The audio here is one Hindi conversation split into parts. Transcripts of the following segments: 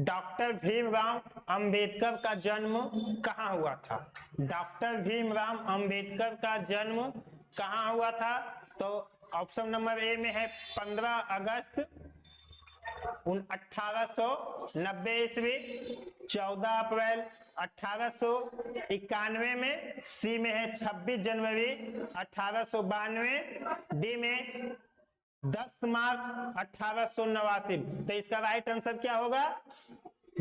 डॉक्टर भीमराव अंबेडकर का जन्म कहाँ हुआ था? डॉक्टर भीमराव अंबेडकर का जन्म कहाँ हुआ था? तो ऑप्शन नंबर ए में है 15 अगस्त 1890 ईस्वी, 14 अप्रैल 1891 में, सी में है 26 जनवरी 1892, डी में 10 मार्च 1889। तो इसका राइट आंसर क्या होगा?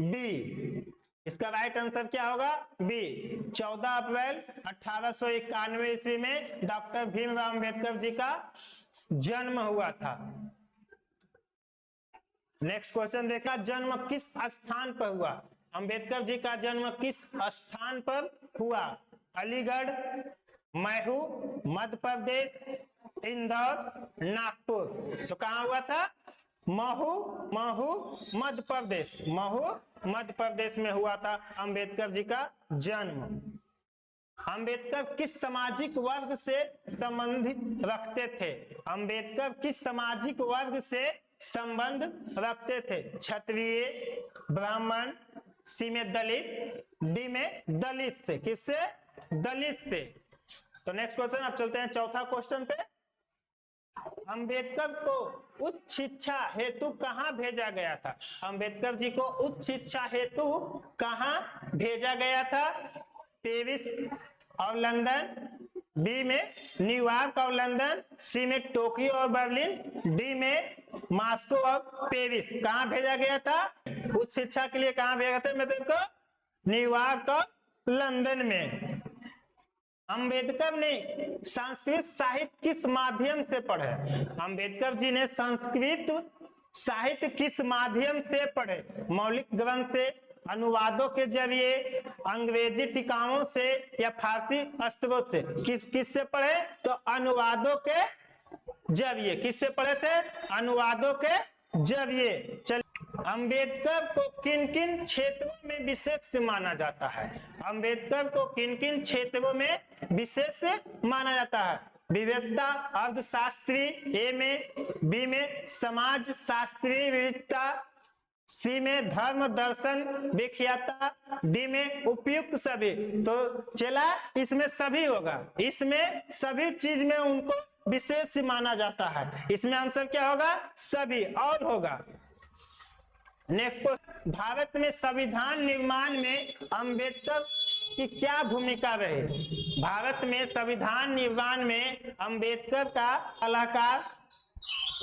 बी। इसका राइट आंसर क्या होगा? बी। 14 अप्रैल 1891 ईस्वी में डॉक्टर भीमराव अंबेडकर जी का जन्म हुआ था। नेक्स्ट क्वेश्चन देखा, जन्म किस स्थान पर हुआ? अंबेडकर जी का जन्म किस स्थान पर हुआ? अलीगढ़, महू, मध्य प्रदेश, इंदौर, नागपुर। तो कहां हुआ था? महू मध्य प्रदेश, महू मध्य प्रदेश में हुआ था अंबेडकर जी का जन्म। अंबेडकर किस सामाजिक वर्ग से संबंधित रखते थे? अंबेडकर किस सामाजिक वर्ग से संबंध रखते थे? क्षत्रिय, ब्राह्मण, सी में दलित, डी में दलित से। किससे? दलित से। तो नेक्स्ट क्वेश्चन, अब चलते हैं चौथा क्वेश्चन पे। अंबेडकर को उच्च शिक्षा हेतु कहां भेजा गया था? अंबेडकर जी को उच्च शिक्षा हेतु कहां भेजा गया था? पेरिस और लंदन, बी में न्यूयॉर्क और लंदन, सी में टोक्यो और बर्लिन, डी में मॉस्को और पेरिस। कहां भेजा गया था? उच्च शिक्षा के लिए कहां भेजा था मेरे को? न्यूयॉर्क और लंदन में। अंबेडकर ने संस्कृत साहित्य किस माध्यम से पढ़े? अंबेडकर जी ने संस्कृत साहित्य किस माध्यम से पढ़े? मौलिक ग्रंथ से, अनुवादों के जरिए, अंग्रेजी टीकाओं से या फारसी स्त्रोत से? किससे पढ़े? तो अनुवादों के जरिए। किससे पढ़े थे? अनुवादों के जरिए। चल, अंबेडकर को किन किन क्षेत्रों में विशेष माना जाता है? अंबेडकर को किन किन क्षेत्रों में विशेष माना जाता है? विविधता अर्थशास्त्री ए में, बी में समाज शास्त्री विविधता, सी में धर्म दर्शन विख्याता, डी में उपयुक्त सभी। तो चला इसमें सभी होगा, इसमें सभी चीज में उनको विशेष माना जाता है। इसमें आंसर क्या होगा? सभी। और होगा नेक्स्ट, भारत में संविधान निर्माण में अंबेडकर की क्या भूमिका रही? भारत में संविधान निर्माण में अंबेडकर का सलाहकार,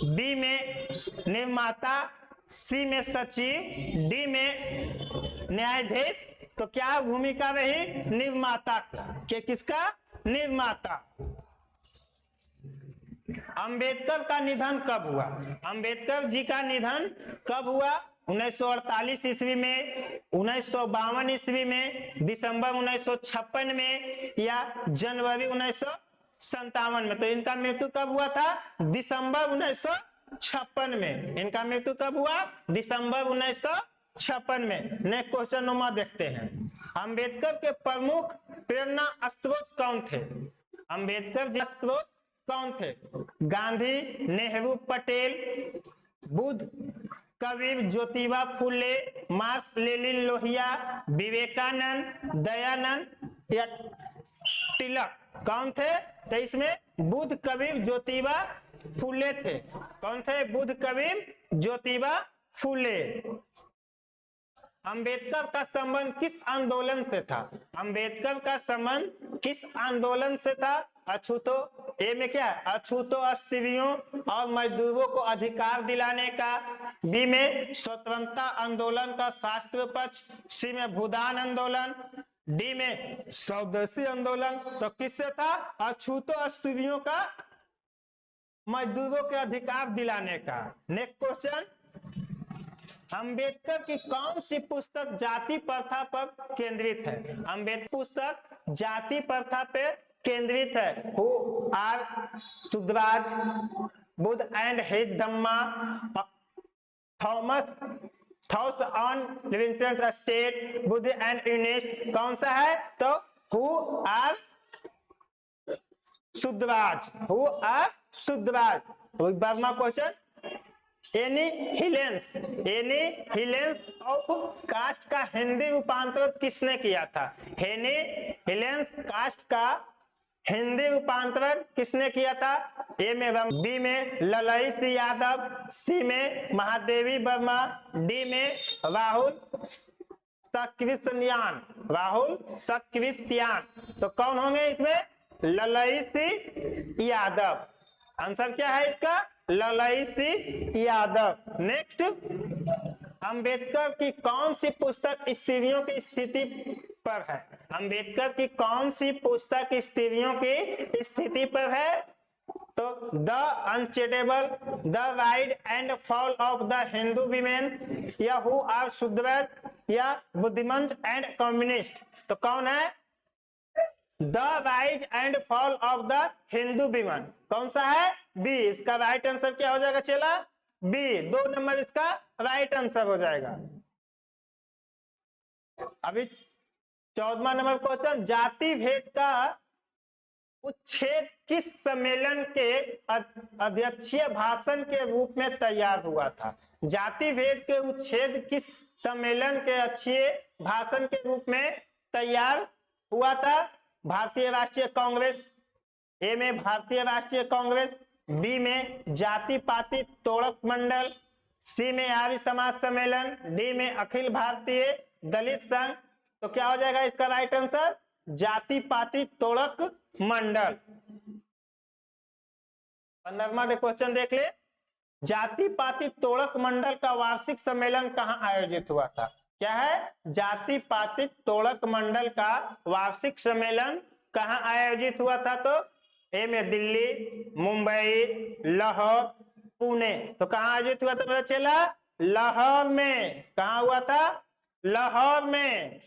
बी में निर्माता, सी में सचिव, डी में न्यायाधीश। तो क्या भूमिका रही? निर्माता के। किसका? निर्माता। अंबेडकर का निधन कब हुआ? अंबेडकर जी का निधन कब हुआ? 1948 ईस्वी में, 1952 ईस्वी में, दिसंबर 1956 में या जनवरी 1957 में। तो इनका मृत्यु कब हुआ था? दिसंबर 1956 में। इनका मृत्यु कब हुआ? दिसंबर 1956 में। नेक्स्ट क्वेश्चन नंबर देखते हैं, अंबेडकर के प्रमुख प्रेरणा स्रोत कौन थे? अंबेडकर जी स्रोत कौन थे? गांधी, नेहरू, पटेल, बुद्ध, कबीर, ज्योतिबा फुले, मार्क्स, लेनिन, लोहिया, विवेकानंद, दयानंद या तिलक। कौन थे? तो इसमें बुद्ध, कबीर, ज्योतिबा फुले थे। कौन थे? बुद्ध, कबीर, ज्योतिबा फुले। अंबेडकर का संबंध किस आंदोलन से था? अंबेडकर का संबंध किस आंदोलन से था? अछूतो ए में क्या है? अछूतो स्त्रियों और मजदूरों को अधिकार दिलाने का, बी में स्वतंत्रता आंदोलन का शास्त्र पक्ष, सी में भूदान आंदोलन, डी में स्वदेशी आंदोलन। तो किससे था? अछूतो स्त्रियों का, मजदूरों के अधिकार दिलाने का। नेक्स्ट क्वेश्चन, अंबेडकर की कौन सी पुस्तक जाति प्रथा पर केंद्रित है? अंबेडकर पुस्तक जाति प्रथा पे केंद्रित है। Who are Shudras, Buddha and his Dhamma, Thomas thoughts on Livingston state, Buddha and यूनिस्ट। कौन सा है? तो who are Shudras, who are Shudras. वर्मा क्वेश्चन एनिहिलेंस ऑफ कास्ट का हिंदी रूपांतरण किसने किया था? एनिहिलेंस कास्ट का हिंदी रूपांतरण किसने किया था? ए में बी में ललई सिंह यादव, सी में महादेवी वर्मा, डी में राहुल सक्वित्यान। तो कौन होंगे इसमें? ललई सिंह यादव। आंसर क्या है इसका? ललई सिंह यादव। नेक्स्ट, अंबेडकर की कौन सी पुस्तक स्त्रियों की स्थिति पर है? अंबेडकर की कौन सी पुस्तक स्त्रियों की स्थिति पर है? तो the untouchable, the rise and fall of the Hindu women, या हु आर शूद्र, या बुद्धिमंत एंड कम्युनिस्ट। तो कौन है? The rise and fall of the Hindu women. कौन सा है? बी। इसका राइट आंसर क्या हो जाएगा चला? बी। 2 नंबर इसका राइट आंसर हो जाएगा। अभी 14वां नंबर क्वेश्चन, जाति भेद का उच्छेद किस सम्मेलन के अध्यक्षीय भाषण के रूप में तैयार हुआ था? जाति भेद के उच्छेद किस सम्मेलन के अध्यक्षीय भाषण के रूप में तैयार हुआ था? भारतीय राष्ट्रीय कांग्रेस, ए में भारतीय राष्ट्रीय कांग्रेस, बी में जाति पाति तोड़क मंडल, सी में आर्य समाज सम्मेलन, डी में अखिल भारतीय दलित संघ। तो क्या हो जाएगा इसका राइट आंसर? जाति पाति तोड़क मंडल। 15वां क्वेश्चन देख ले, जाति पाति तोड़क मंडल का वार्षिक सम्मेलन कहाँ आयोजित हुआ था? क्या है? जाति पाति तोड़क मंडल का वार्षिक सम्मेलन कहाँ आयोजित हुआ था? तो ए में दिल्ली, मुंबई, लाहौर, पुणे। तो कहाँ आयोजित हुआ था मेरा चेला? लाहौर में। कहाँ हुआ था? लाहौर में।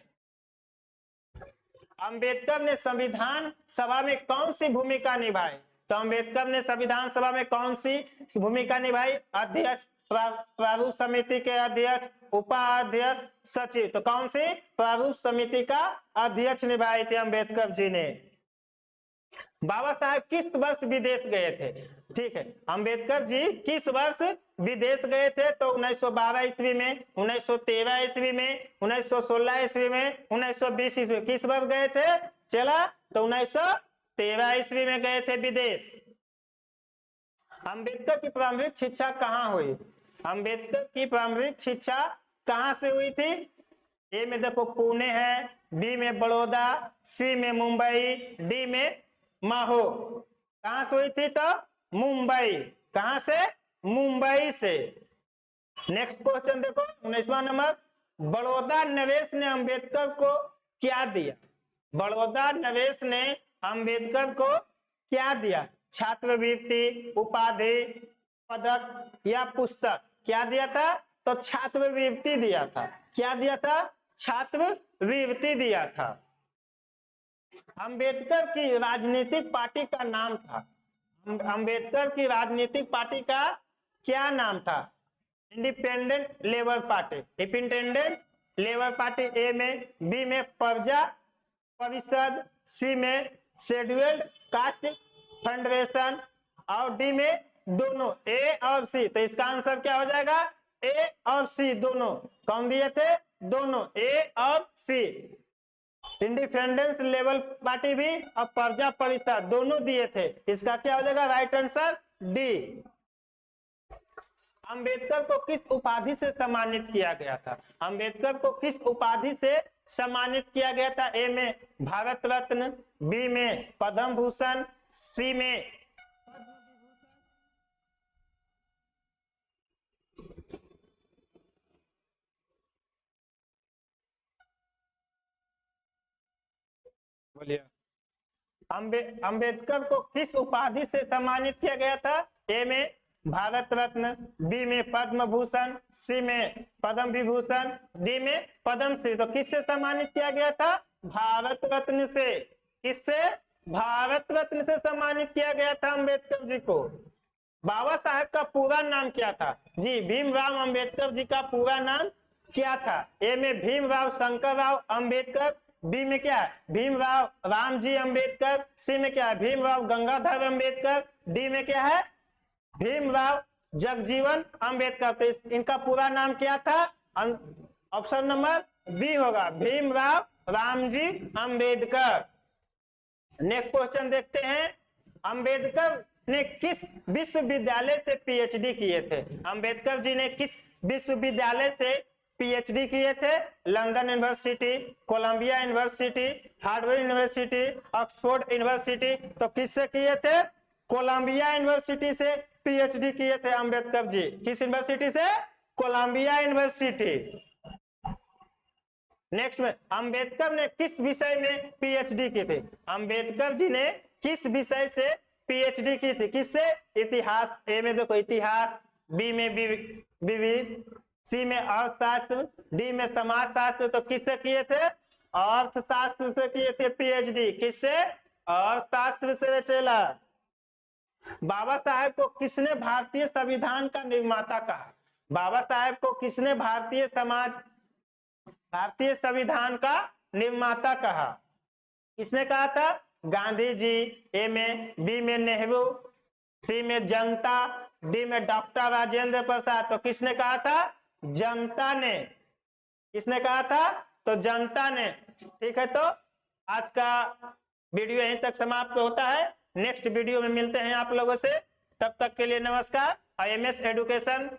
अंबेडकर ने संविधान सभा में कौन सी भूमिका निभाई? तो अंबेडकर ने संविधान सभा में कौन सी भूमिका निभाई? अध्यक्ष, प्रारूप समिति के अध्यक्ष, उपाध्यक्ष, सचिव। तो कौन सी प्रारूप समिति का अध्यक्ष निभाए थे अंबेडकर जी ने? बाबा साहब किस वर्ष विदेश गए थे? ठीक है, अंबेडकर जी किस वर्ष विदेश गए थे? तो 1912 ईस्वी में, 1913 ईस्वी में, 1916 ईस्वी में, 1920 ईस्वी में। किस वर्ष गए थे चला? तो 1913 ईस्वी में गए थे विदेश। अंबेडकर की प्रारंभिक शिक्षा कहाँ हुई? अंबेडकर की प्रारंभिक शिक्षा कहाँ से हुई थी? ए में देखो पुणे है, बी में बड़ौदा, सी में मुंबई, डी में माहो। कहां से हुई थी? तो मुंबई। कहां से? मुंबई से। नेक्स्ट क्वेश्चन देखो 19वां नंबर, बड़ौदा नवेश ने अंबेडकर को क्या दिया? बड़ौदा नवेश ने अंबेडकर को क्या दिया? छात्रवृत्ति, उपाधि, पदक या पुस्तक? क्या दिया था? तो छात्रवृत्ति दिया था। क्या दिया था? छात्रवृत्ति दिया था। अंबेडकर की राजनीतिक पार्टी का नाम था? अंबेडकर की राजनीतिक पार्टी का क्या नाम था? Independent Labour Party. Independent Labour Party A में, बी में प्रजा परिषद, सी में शेड्यूल्ड कास्ट फेडरेशन, और डी में दोनों, ए और सी। तो इसका आंसर क्या हो जाएगा? ए और सी दोनों। कौन दिए थे? दोनों, ए और सी। इंडिपेंडेंस लेवल पार्टी भी और प्रजा परिषद दोनों दिए थे। इसका क्या हो जाएगा राइट आंसर? डी। अंबेडकर को किस उपाधि से सम्मानित किया गया था? अंबेडकर को किस उपाधि से सम्मानित किया गया था? ए में भारत रत्न, बी में पद्म भूषण, सी में बोलिए अंबेडकर को किस उपाधि से सम्मानित किया गया था? ए में भारत रत्न, बी में पद्म भूषण, सी में पद्म विभूषण, डी में पद्म श्री। तो किससे सम्मानित किया गया था? भारत रत्न से। किससे? भारत रत्न से सम्मानित किया गया था अंबेडकर जी को। बाबा साहब का पूरा नाम क्या था? जी भीमराव अंबेडकर जी का पूरा नाम क्या था? ए में भीमराव शंकरराव अंबेडकर, बी में क्या है? भीमराव रामजी अंबेडकर, सी में क्या है? भीमराव गंगाधर अंबेडकर, डी में क्या है? भीमराव जगजीवन अम्बेडकर। तो इनका पूरा नाम क्या था? ऑप्शन नंबर बी होगा, भीमराव रामजी अम्बेडकर। नेक्स्ट क्वेश्चन देखते हैं, अंबेडकर ने किस विश्वविद्यालय से पीएचडी किए थे? अंबेडकर जी ने किस विश्वविद्यालय से पीएचडी किए थे? London university, Columbia university, Harvard university, Oxford university. तो किससे किए थे? कोलंबिया यूनिवर्सिटी से पीएचडी किए थे अंबेडकर जी। किस यूनिवर्सिटी से? Colombia university. नेक्स्ट में, अंबेडकर ने किस विषय में पीएचडी की थी? अंबेडकर जी ने किस विषय से पीएचडी की थी? किससे? इतिहास। ए में देखो इतिहास, बी में विविध, सी में अर्थशास्त्र, डी में समाजशास्त्र। तो किससे किए थे? अर्थशास्त्र से किए थे पीएचडी। किससे? अर्थशास्त्र से चला। बाबा साहेब को किसने भारतीय संविधान का निर्माता कहा? बाबा साहेब को किसने भारतीय संविधान का निर्माता कहा? किसने कहा था? गांधी जी। ए में, बी में नेहरू, सी में जनता, डी में डॉक्टर राजेंद्र प्रसाद। तो किसने कहा था? जनता ने। किसने कहा था? तो जनता ने। ठीक है, तो आज का वीडियो यहीं तक समाप्त होता है। नेक्स्ट वीडियो में मिलते हैं आप लोगों से। तब तक के लिए नमस्कार। IMS education.